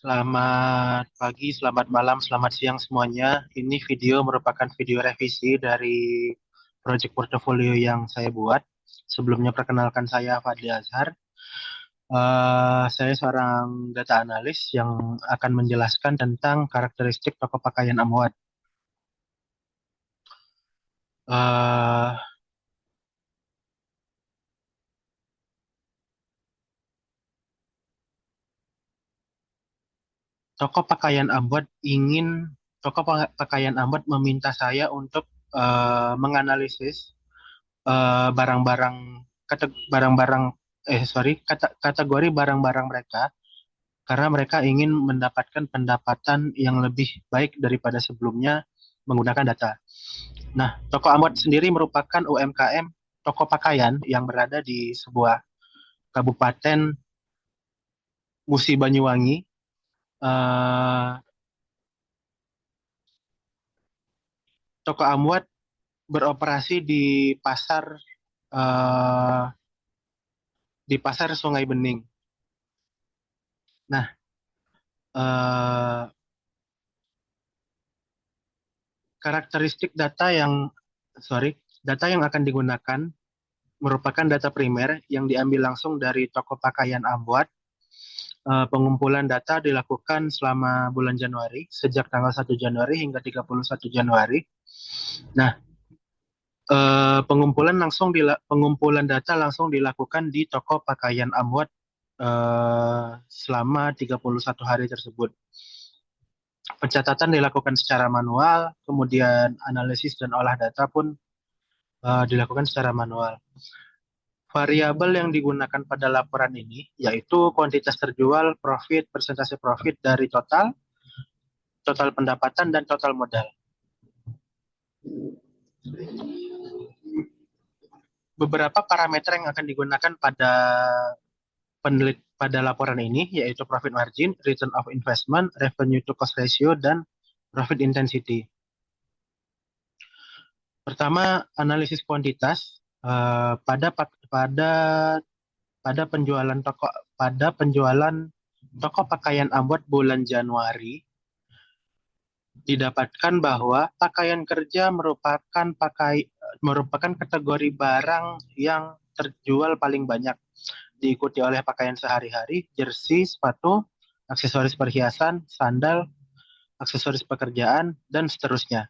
Selamat pagi, selamat malam, selamat siang semuanya. Ini video merupakan video revisi dari project portofolio yang saya buat. Sebelumnya perkenalkan saya Fadli Azhar. Saya seorang data analis yang akan menjelaskan tentang karakteristik toko pakaian Amwat. Eh, Toko pakaian Amwat pakaian Amwat meminta saya untuk menganalisis barang-barang barang-barang kategori barang-barang mereka karena mereka ingin mendapatkan pendapatan yang lebih baik daripada sebelumnya menggunakan data. Nah, toko Amwat sendiri merupakan UMKM toko pakaian yang berada di sebuah kabupaten Musi Banyuwangi. Eh, Toko Amwat beroperasi eh, di pasar Sungai Bening. Nah, eh, karakteristik data yang akan digunakan merupakan data primer yang diambil langsung dari toko pakaian Amwat. Pengumpulan data dilakukan selama bulan Januari, sejak tanggal 1 Januari hingga 31 Januari. Nah, pengumpulan data langsung dilakukan di toko pakaian Amwat selama 31 hari tersebut. Pencatatan dilakukan secara manual, kemudian analisis dan olah data pun dilakukan secara manual. Variabel yang digunakan pada laporan ini yaitu kuantitas terjual, profit, persentase profit dari total, total pendapatan, dan total modal. Beberapa parameter yang akan digunakan pada laporan ini yaitu profit margin, return of investment, revenue to cost ratio, dan profit intensity. Pertama, analisis kuantitas. Pada penjualan toko pakaian Amwat bulan Januari, didapatkan bahwa pakaian kerja merupakan kategori barang yang terjual paling banyak, diikuti oleh pakaian sehari-hari, jersey, sepatu, aksesoris perhiasan, sandal, aksesoris pekerjaan, dan seterusnya.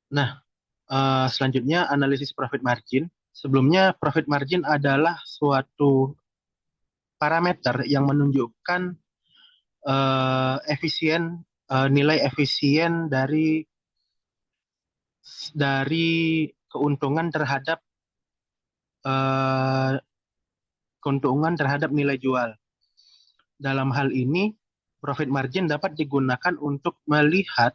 Nah, selanjutnya analisis profit margin. Sebelumnya, profit margin adalah suatu parameter yang menunjukkan nilai efisien dari keuntungan terhadap eh, nilai jual. Dalam hal ini, profit margin dapat digunakan untuk melihat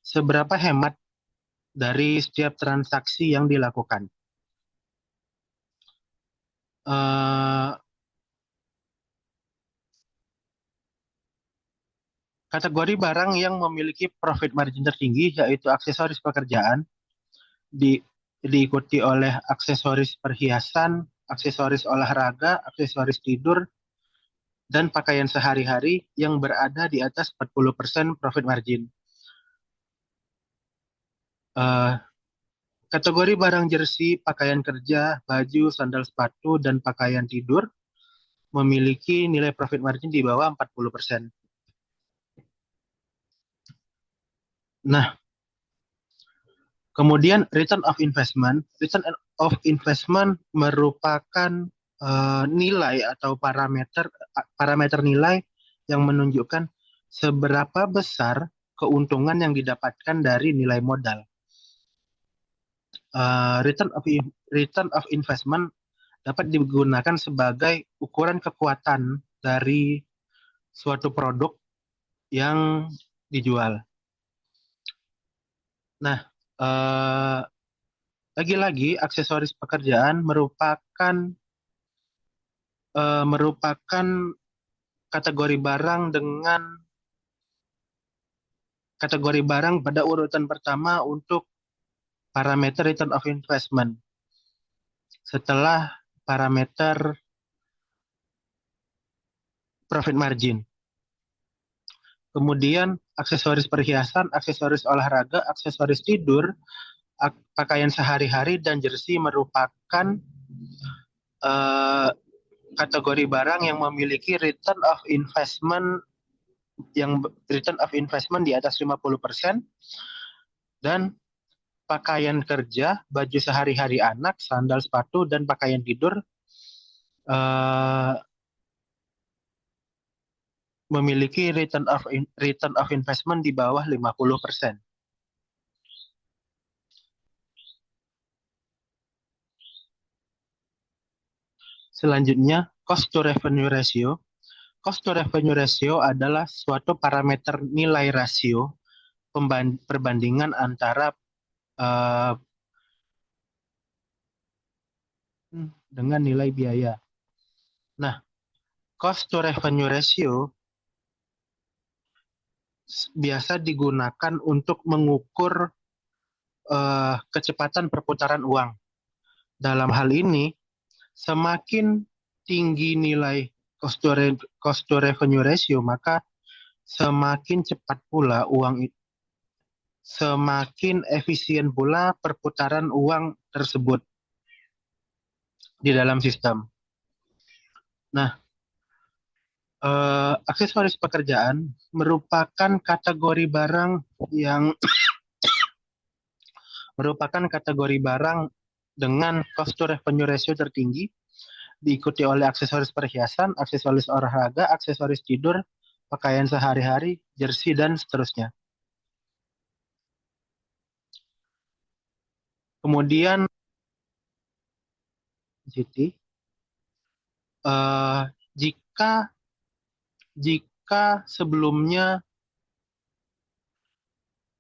seberapa hemat dari setiap transaksi yang dilakukan. Eh, Kategori barang yang memiliki profit margin tertinggi yaitu aksesoris pekerjaan, diikuti oleh aksesoris perhiasan, aksesoris olahraga, aksesoris tidur, dan pakaian sehari-hari yang berada di atas 40% profit margin. Eh, Kategori barang jersey, pakaian kerja, baju, sandal, sepatu, dan pakaian tidur memiliki nilai profit margin di bawah 40%. Nah, kemudian return of investment. Return of investment merupakan nilai atau parameter nilai yang menunjukkan seberapa besar keuntungan yang didapatkan dari nilai modal. Return of investment dapat digunakan sebagai ukuran kekuatan dari suatu produk yang dijual. Nah, lagi-lagi aksesoris pekerjaan merupakan kategori barang pada urutan pertama untuk parameter return of investment setelah parameter profit margin. Kemudian aksesoris perhiasan, aksesoris olahraga, aksesoris tidur, pakaian sehari-hari, dan jersey merupakan kategori barang yang memiliki return of investment di atas 50%, dan pakaian kerja, baju sehari-hari anak, sandal, sepatu, dan pakaian tidur memiliki return of investment di bawah 50%. Selanjutnya, cost to revenue ratio. Cost to revenue ratio adalah suatu parameter nilai rasio perbandingan antara dengan nilai biaya. Nah, cost to revenue ratio biasa digunakan untuk mengukur kecepatan perputaran uang. Dalam hal ini, semakin tinggi nilai cost to revenue ratio, maka semakin cepat pula uang itu, semakin efisien pula perputaran uang tersebut di dalam sistem. Nah, aksesoris pekerjaan merupakan kategori barang dengan cost to revenue ratio tertinggi, diikuti oleh aksesoris perhiasan, aksesoris olahraga, aksesoris tidur, pakaian sehari-hari, jersey, dan seterusnya. Kemudian, jika sebelumnya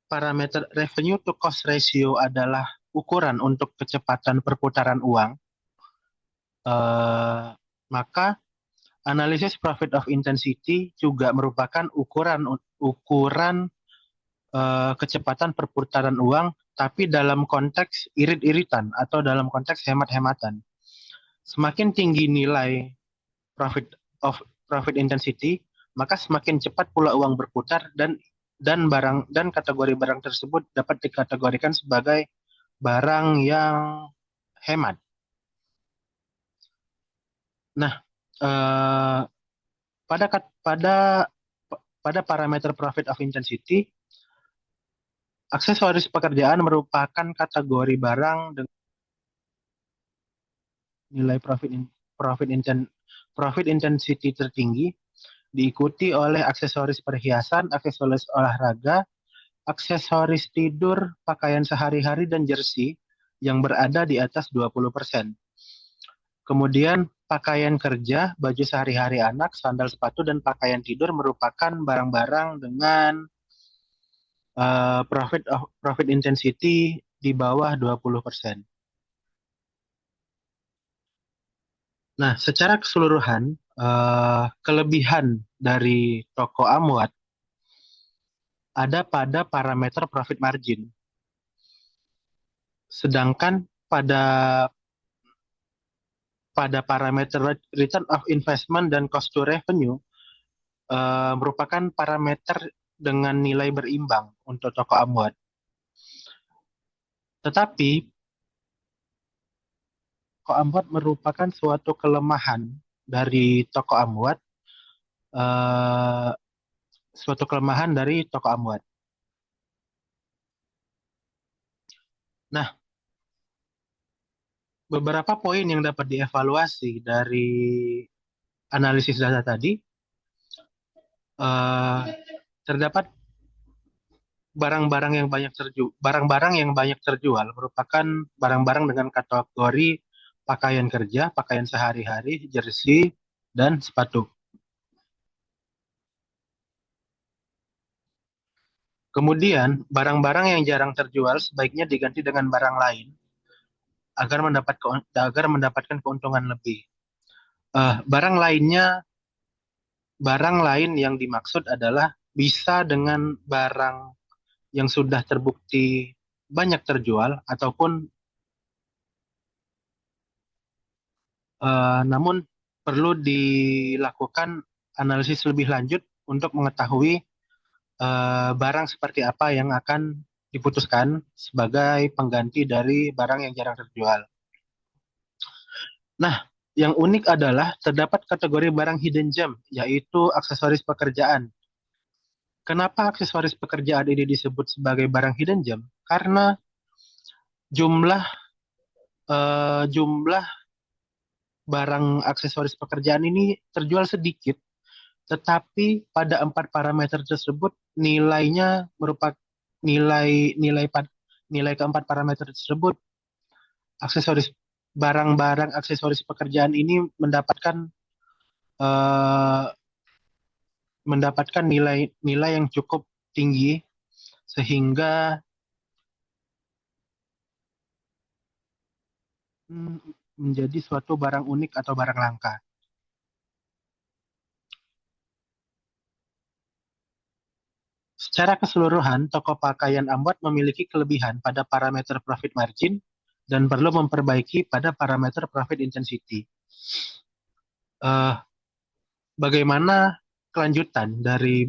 parameter revenue to cost ratio adalah ukuran untuk kecepatan perputaran uang, maka analisis profit of intensity juga merupakan ukuran kecepatan perputaran uang, tapi dalam konteks irit-iritan atau dalam konteks hemat-hematan. Semakin tinggi nilai profit intensity, maka semakin cepat pula uang berputar, dan kategori barang tersebut dapat dikategorikan sebagai barang yang hemat. Nah, pada parameter profit of intensity, aksesoris pekerjaan merupakan kategori barang dengan nilai profit intensity tertinggi, diikuti oleh aksesoris perhiasan, aksesoris olahraga, aksesoris tidur, pakaian sehari-hari, dan jersey yang berada di atas 20%. Kemudian pakaian kerja, baju sehari-hari anak, sandal, sepatu, dan pakaian tidur merupakan barang-barang dengan profit intensity di bawah 20%. Nah, secara keseluruhan, kelebihan dari toko Amwat ada pada parameter profit margin. Sedangkan pada parameter return of investment dan cost to revenue merupakan parameter dengan nilai berimbang untuk toko Amwat. Tetapi toko Amwat merupakan suatu kelemahan dari toko Amwat, Nah, beberapa poin yang dapat dievaluasi dari analisis data tadi, terdapat barang-barang yang banyak terjual merupakan barang-barang dengan kategori pakaian kerja, pakaian sehari-hari, jersey, dan sepatu. Kemudian, barang-barang yang jarang terjual sebaiknya diganti dengan barang lain agar mendapatkan keuntungan lebih. Barang lain yang dimaksud adalah bisa dengan barang yang sudah terbukti banyak terjual ataupun namun perlu dilakukan analisis lebih lanjut untuk mengetahui barang seperti apa yang akan diputuskan sebagai pengganti dari barang yang jarang terjual. Nah, yang unik adalah terdapat kategori barang hidden gem, yaitu aksesoris pekerjaan. Kenapa aksesoris pekerjaan ini disebut sebagai barang hidden gem? Karena jumlah jumlah barang aksesoris pekerjaan ini terjual sedikit, tetapi pada empat parameter tersebut nilainya merupakan nilai nilai nilai keempat parameter tersebut aksesoris barang-barang aksesoris pekerjaan ini eh, mendapatkan nilai yang cukup tinggi sehingga mm, menjadi suatu barang unik atau barang langka. Secara keseluruhan, toko pakaian Amwat memiliki kelebihan pada parameter profit margin dan perlu memperbaiki pada parameter profit intensity. Eh, Bagaimana kelanjutan dari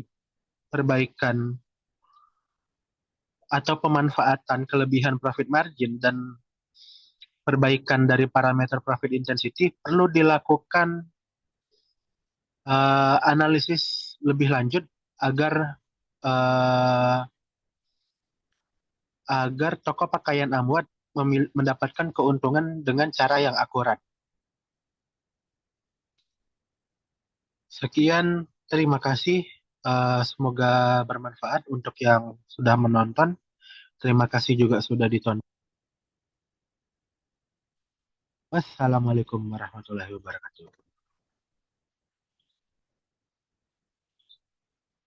perbaikan atau pemanfaatan kelebihan profit margin dan perbaikan dari parameter profit intensity perlu dilakukan analisis lebih lanjut agar eh, agar toko pakaian Amwat mendapatkan keuntungan dengan cara yang akurat. Sekian, terima kasih. Semoga bermanfaat untuk yang sudah menonton. Terima kasih juga sudah ditonton. Wassalamualaikum warahmatullahi wabarakatuh.